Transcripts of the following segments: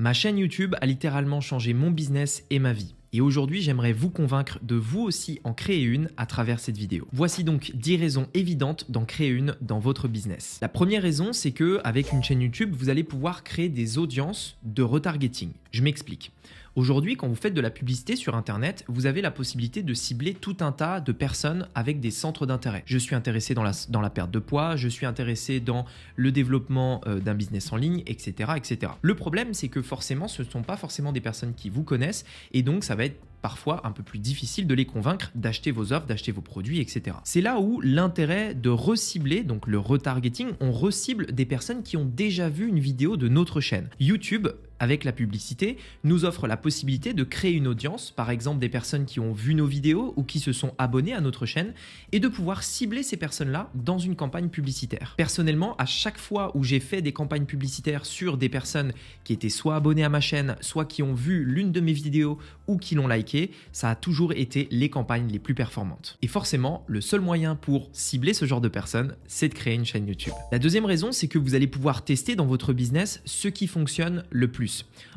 Ma chaîne YouTube a littéralement changé mon business et ma vie. Et aujourd'hui, j'aimerais vous convaincre de vous aussi en créer une à travers cette vidéo. Voici donc 10 raisons évidentes d'en créer une dans votre business. La première raison, c'est que avec une chaîne YouTube, vous allez pouvoir créer des audiences de retargeting. Je m'explique. Aujourd'hui, quand vous faites de la publicité sur Internet, vous avez la possibilité de cibler tout un tas de personnes avec des centres d'intérêt. Je suis intéressé dans la perte de poids, je suis intéressé dans le développement d'un business en ligne, etc., etc. Le problème, c'est que forcément, ce ne sont pas forcément des personnes qui vous connaissent et donc ça va être parfois un peu plus difficile de les convaincre d'acheter vos offres, d'acheter vos produits, etc. C'est là où l'intérêt de recibler, donc le retargeting, on recible des personnes qui ont déjà vu une vidéo de notre chaîne. YouTube, avec la publicité, nous offre la possibilité de créer une audience, par exemple des personnes qui ont vu nos vidéos ou qui se sont abonnées à notre chaîne, et de pouvoir cibler ces personnes-là dans une campagne publicitaire. Personnellement, à chaque fois où j'ai fait des campagnes publicitaires sur des personnes qui étaient soit abonnées à ma chaîne, soit qui ont vu l'une de mes vidéos ou qui l'ont liké, ça a toujours été les campagnes les plus performantes. Et forcément, le seul moyen pour cibler ce genre de personnes, c'est de créer une chaîne YouTube. La deuxième raison, c'est que vous allez pouvoir tester dans votre business ce qui fonctionne le plus.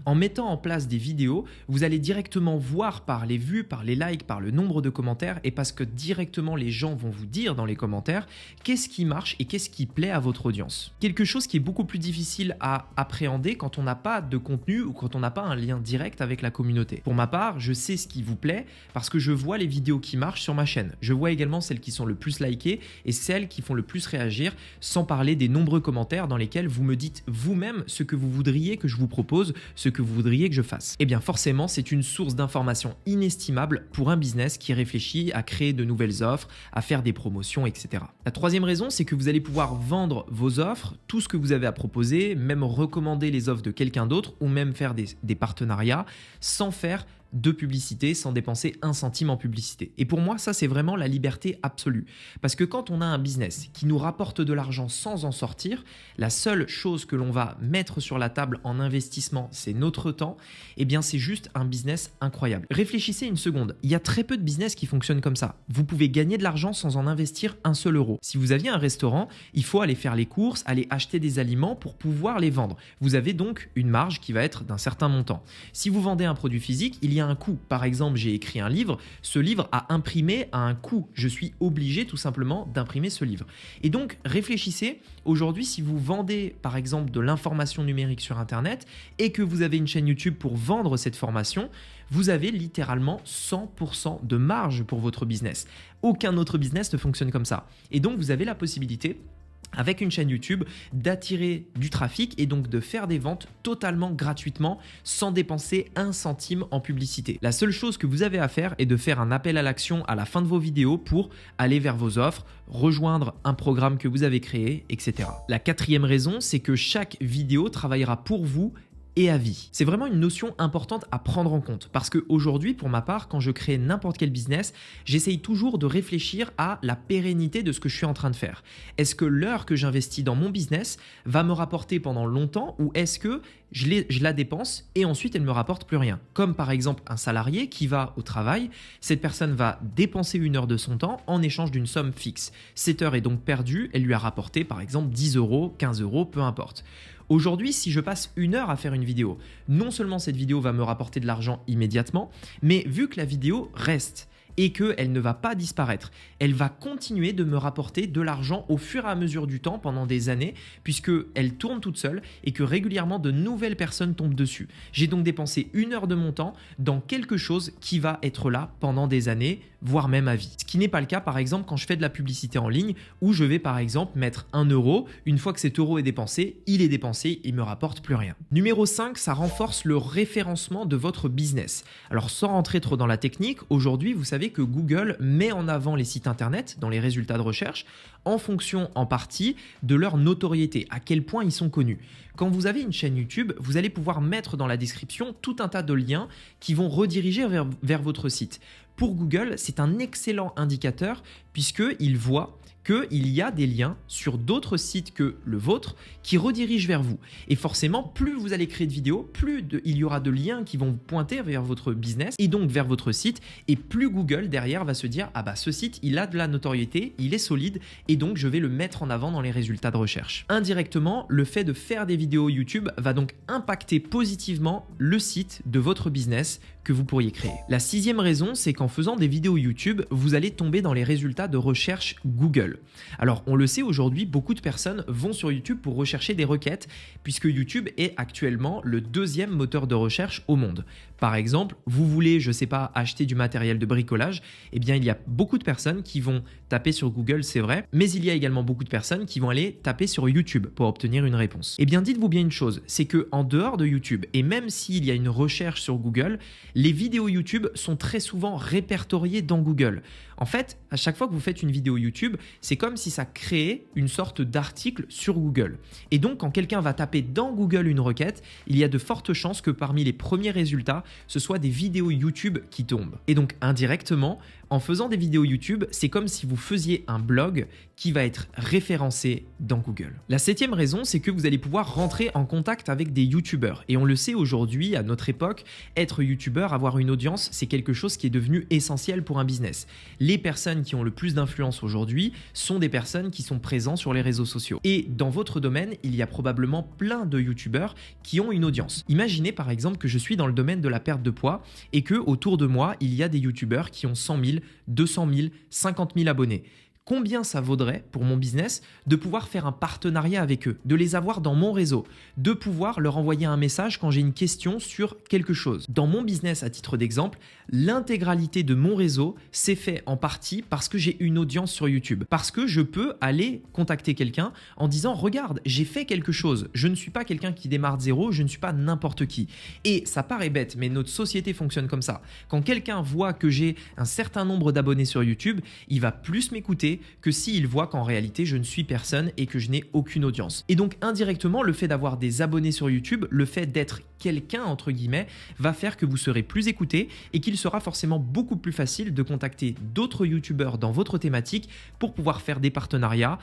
En mettant en place des vidéos, vous allez directement voir par les vues, par les likes, par le nombre de commentaires et parce que directement les gens vont vous dire dans les commentaires qu'est-ce qui marche et qu'est-ce qui plaît à votre audience. Quelque chose qui est beaucoup plus difficile à appréhender quand on n'a pas de contenu ou quand on n'a pas un lien direct avec la communauté. Pour ma part, je sais ce qui vous plaît parce que je vois les vidéos qui marchent sur ma chaîne. Je vois également celles qui sont le plus likées et celles qui font le plus réagir, sans parler des nombreux commentaires dans lesquels vous me dites vous-même ce que vous voudriez que je vous propose, ce que vous voudriez que je fasse. Eh bien forcément, c'est une source d'information inestimable pour un business qui réfléchit à créer de nouvelles offres, à faire des promotions, etc. La troisième raison, c'est que vous allez pouvoir vendre vos offres, tout ce que vous avez à proposer, même recommander les offres de quelqu'un d'autre ou même faire des partenariats sans faire de publicité, sans dépenser un centime en publicité. Et pour moi, ça, c'est vraiment la liberté absolue. Parce que quand on a un business qui nous rapporte de l'argent sans en sortir, la seule chose que l'on va mettre sur la table en investissement, c'est notre temps, eh bien, c'est juste un business incroyable. Réfléchissez une seconde. Il y a très peu de business qui fonctionnent comme ça. Vous pouvez gagner de l'argent sans en investir un seul euro. Si vous aviez un restaurant, il faut aller faire les courses, aller acheter des aliments pour pouvoir les vendre. Vous avez donc une marge qui va être d'un certain montant. Si vous vendez un produit physique, il y a un coût. Par exemple, j'ai écrit un livre. Ce livre à imprimer a un coût. Je suis obligé tout simplement d'imprimer ce livre. Et donc, réfléchissez. Aujourd'hui, si vous vendez par exemple de l'information numérique sur Internet et que vous avez une chaîne YouTube pour vendre cette formation, vous avez littéralement 100% de marge pour votre business. Aucun autre business ne fonctionne comme ça. Et donc, vous avez la possibilité avec une chaîne YouTube, d'attirer du trafic et donc de faire des ventes totalement gratuitement sans dépenser un centime en publicité. La seule chose que vous avez à faire est de faire un appel à l'action à la fin de vos vidéos pour aller vers vos offres, rejoindre un programme que vous avez créé, etc. La quatrième raison, c'est que chaque vidéo travaillera pour vous et à vie. C'est vraiment une notion importante à prendre en compte parce qu'aujourd'hui, pour ma part, quand je crée n'importe quel business, j'essaye toujours de réfléchir à la pérennité de ce que je suis en train de faire. Est-ce que l'heure que j'investis dans mon business va me rapporter pendant longtemps ou est-ce que je la dépense et ensuite elle ne me rapporte plus rien? Comme par exemple un salarié qui va au travail, cette personne va dépenser une heure de son temps en échange d'une somme fixe. Cette heure est donc perdue, elle lui a rapporté par exemple 10 euros, 15 euros, peu importe. Aujourd'hui, si je passe une heure à faire une vidéo, non seulement cette vidéo va me rapporter de l'argent immédiatement, mais vu que la vidéo reste et qu'elle ne va pas disparaître, elle va continuer de me rapporter de l'argent au fur et à mesure du temps pendant des années puisqu'elle tourne toute seule et que régulièrement de nouvelles personnes tombent dessus. J'ai donc dépensé une heure de mon temps dans quelque chose qui va être là pendant des années, voire même à vie. Ce qui n'est pas le cas par exemple quand je fais de la publicité en ligne où je vais par exemple mettre 1 euro, une fois que cet euro est dépensé, il est dépensé, il ne me rapporte plus rien. Numéro 5, ça renforce le référencement de votre business. Alors sans rentrer trop dans la technique, aujourd'hui vous savez que Google met en avant les sites internet dans les résultats de recherche en fonction en partie de leur notoriété, à quel point ils sont connus. Quand vous avez une chaîne YouTube, vous allez pouvoir mettre dans la description tout un tas de liens qui vont rediriger vers votre site. Pour Google, c'est un excellent indicateur puisqu'il voit qu'il y a des liens sur d'autres sites que le vôtre qui redirigent vers vous. Et forcément, plus vous allez créer de vidéos, il y aura de liens qui vont vous pointer vers votre business et donc vers votre site, et plus Google derrière va se dire « Ah bah ce site, il a de la notoriété, il est solide et donc je vais le mettre en avant dans les résultats de recherche. » Indirectement, le fait de faire des vidéos YouTube va donc impacter positivement le site de votre business que vous pourriez créer. La 6e raison, c'est qu'en faisant des vidéos YouTube, vous allez tomber dans les résultats de recherche Google. Alors, on le sait aujourd'hui, beaucoup de personnes vont sur YouTube pour rechercher des requêtes, puisque YouTube est actuellement le 2e moteur de recherche au monde. Par exemple, vous voulez, je sais pas, acheter du matériel de bricolage, eh bien, il y a beaucoup de personnes qui vont taper sur Google, c'est vrai, mais il y a également beaucoup de personnes qui vont aller taper sur YouTube pour obtenir une réponse. Eh bien, dites-vous bien une chose, c'est que en dehors de YouTube, et même s'il y a une recherche sur Google, les vidéos YouTube sont très souvent répertoriées dans Google. En fait, à chaque fois que vous faites une vidéo YouTube, c'est comme si ça créait une sorte d'article sur Google. Et donc, quand quelqu'un va taper dans Google une requête, il y a de fortes chances que parmi les premiers résultats, ce soit des vidéos YouTube qui tombent. Et donc, indirectement, en faisant des vidéos YouTube, c'est comme si vous faisiez un blog qui va être référencé dans Google. La 7e raison, c'est que vous allez pouvoir rentrer en contact avec des YouTubeurs. Et on le sait aujourd'hui, à notre époque, être YouTubeur, avoir une audience, c'est quelque chose qui est devenu essentiel pour un business. Les personnes qui ont le plus d'influence aujourd'hui sont des personnes qui sont présentes sur les réseaux sociaux. Et dans votre domaine, il y a probablement plein de YouTubeurs qui ont une audience. Imaginez par exemple que je suis dans le domaine de la perte de poids et que autour de moi, il y a des YouTubeurs qui ont 100 000, 200 000, 50 000 abonnés. Combien ça vaudrait pour mon business de pouvoir faire un partenariat avec eux, de les avoir dans mon réseau, de pouvoir leur envoyer un message quand j'ai une question sur quelque chose. Dans mon business, à titre d'exemple, l'intégralité de mon réseau s'est fait en partie parce que j'ai une audience sur YouTube, parce que je peux aller contacter quelqu'un en disant « Regarde, j'ai fait quelque chose, je ne suis pas quelqu'un qui démarre de zéro, je ne suis pas n'importe qui. » Et ça paraît bête, mais notre société fonctionne comme ça. Quand quelqu'un voit que j'ai un certain nombre d'abonnés sur YouTube, il va plus m'écouter que s'il voit qu'en réalité je ne suis personne et que je n'ai aucune audience. Et donc indirectement, le fait d'avoir des abonnés sur YouTube, le fait d'être quelqu'un entre guillemets, va faire que vous serez plus écouté et qu'il sera forcément beaucoup plus facile de contacter d'autres YouTubeurs dans votre thématique pour pouvoir faire des partenariats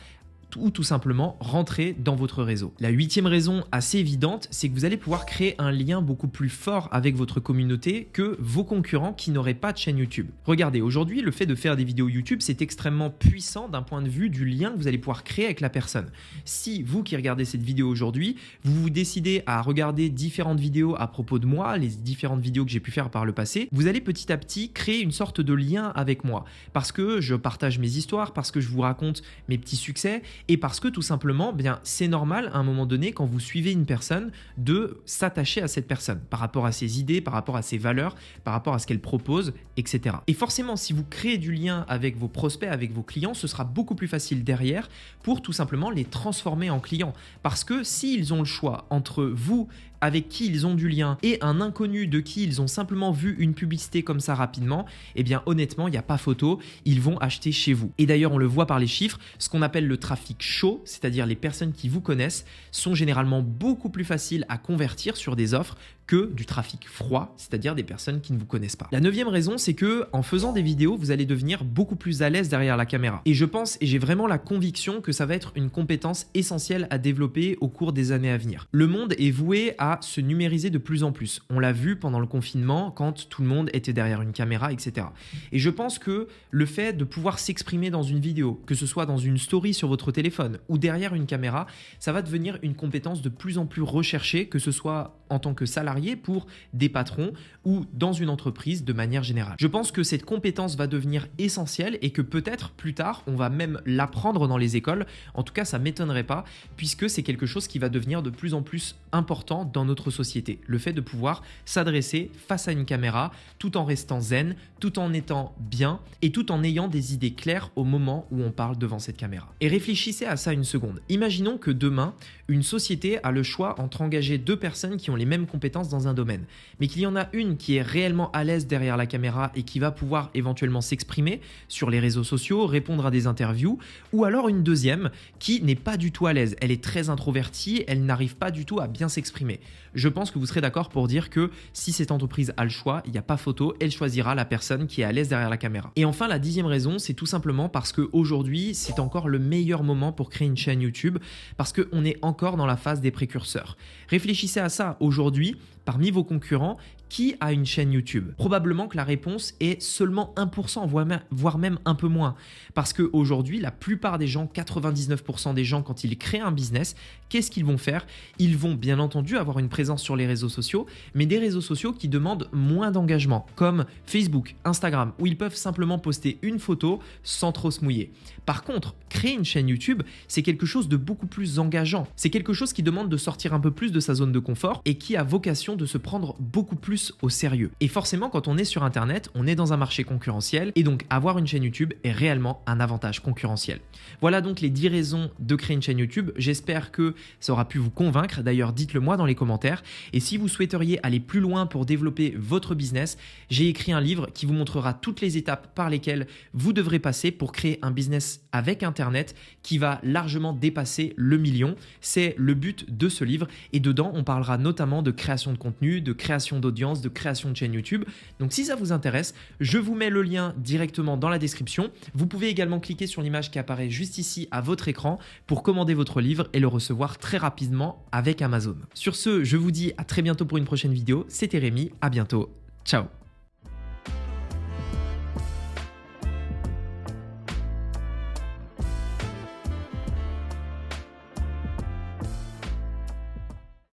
ou tout simplement rentrer dans votre réseau. La 8e raison assez évidente, c'est que vous allez pouvoir créer un lien beaucoup plus fort avec votre communauté que vos concurrents qui n'auraient pas de chaîne YouTube. Regardez, aujourd'hui, le fait de faire des vidéos YouTube, c'est extrêmement puissant d'un point de vue du lien que vous allez pouvoir créer avec la personne. Si vous qui regardez cette vidéo aujourd'hui, vous décidez à regarder différentes vidéos à propos de moi, les différentes vidéos que j'ai pu faire par le passé, vous allez petit à petit créer une sorte de lien avec moi parce que je partage mes histoires, parce que je vous raconte mes petits succès et parce que tout simplement, bien, c'est normal à un moment donné quand vous suivez une personne de s'attacher à cette personne par rapport à ses idées, par rapport à ses valeurs, par rapport à ce qu'elle propose, etc. Et forcément, si vous créez du lien avec vos prospects, avec vos clients, ce sera beaucoup plus facile derrière pour tout simplement les transformer en clients. Parce que s'ils ont le choix entre vous avec qui ils ont du lien et un inconnu de qui ils ont simplement vu une publicité comme ça rapidement, eh bien honnêtement, il n'y a pas photo, ils vont acheter chez vous. Et d'ailleurs, on le voit par les chiffres, ce qu'on appelle le trafic chaud, c'est-à-dire les personnes qui vous connaissent, sont généralement beaucoup plus faciles à convertir sur des offres que du trafic froid, c'est-à-dire des personnes qui ne vous connaissent pas. La 9e raison, c'est que en faisant des vidéos, vous allez devenir beaucoup plus à l'aise derrière la caméra. Et je pense, et j'ai vraiment la conviction que ça va être une compétence essentielle à développer au cours des années à venir. Le monde est voué à se numériser de plus en plus. On l'a vu pendant le confinement, quand tout le monde était derrière une caméra, etc. Et je pense que le fait de pouvoir s'exprimer dans une vidéo, que ce soit dans une story sur votre téléphone ou derrière une caméra, ça va devenir une compétence de plus en plus recherchée, que ce soit en tant que salarié pour des patrons ou dans une entreprise de manière générale. Je pense que cette compétence va devenir essentielle et que peut-être plus tard, on va même l'apprendre dans les écoles. En tout cas, ça ne m'étonnerait pas puisque c'est quelque chose qui va devenir de plus en plus important dans notre société. Le fait de pouvoir s'adresser face à une caméra tout en restant zen, tout en étant bien et tout en ayant des idées claires au moment où on parle devant cette caméra. Et réfléchissez à ça une seconde. Imaginons que demain, une société a le choix entre engager deux personnes qui ont ont les mêmes compétences dans un domaine, mais qu'il y en a une qui est réellement à l'aise derrière la caméra et qui va pouvoir éventuellement s'exprimer sur les réseaux sociaux, répondre à des interviews, ou alors une deuxième qui n'est pas du tout à l'aise. Elle est très introvertie, elle n'arrive pas du tout à bien s'exprimer. Je pense que vous serez d'accord pour dire que si cette entreprise a le choix, il n'y a pas photo, elle choisira la personne qui est à l'aise derrière la caméra. Et enfin, la 10e raison, c'est tout simplement parce qu'aujourd'hui, c'est encore le meilleur moment pour créer une chaîne YouTube parce qu'on est encore dans la phase des précurseurs. Réfléchissez à ça. Aujourd'hui, parmi vos concurrents, qui a une chaîne YouTube? Probablement que la réponse est seulement 1%, voire même un peu moins. Parce qu'aujourd'hui, la plupart des gens, 99% des gens, quand ils créent un business, qu'est-ce qu'ils vont faire? Ils vont bien entendu avoir une présence sur les réseaux sociaux, mais des réseaux sociaux qui demandent moins d'engagement, comme Facebook, Instagram, où ils peuvent simplement poster une photo sans trop se mouiller. Par contre, créer une chaîne YouTube, c'est quelque chose de beaucoup plus engageant. C'est quelque chose qui demande de sortir un peu plus de sa zone de confort et qui a vocation de se prendre beaucoup plus au sérieux. Et forcément, quand on est sur Internet, on est dans un marché concurrentiel et donc avoir une chaîne YouTube est réellement un avantage concurrentiel. Voilà donc les 10 raisons de créer une chaîne YouTube. J'espère que ça aura pu vous convaincre. D'ailleurs, dites-le moi dans les commentaires. Et si vous souhaiteriez aller plus loin pour développer votre business, j'ai écrit un livre qui vous montrera toutes les étapes par lesquelles vous devrez passer pour créer un business avec Internet qui va largement dépasser le million. C'est le but de ce livre et dedans, on parlera notamment de création de contenu, de création d'audience, de création de chaîne YouTube. Donc si ça vous intéresse, je vous mets le lien directement dans la description. Vous pouvez également cliquer sur l'image qui apparaît juste ici à votre écran pour commander votre livre et le recevoir très rapidement avec Amazon. Sur ce, je vous dis à très bientôt pour une prochaine vidéo. C'était Rémi, à bientôt. Ciao.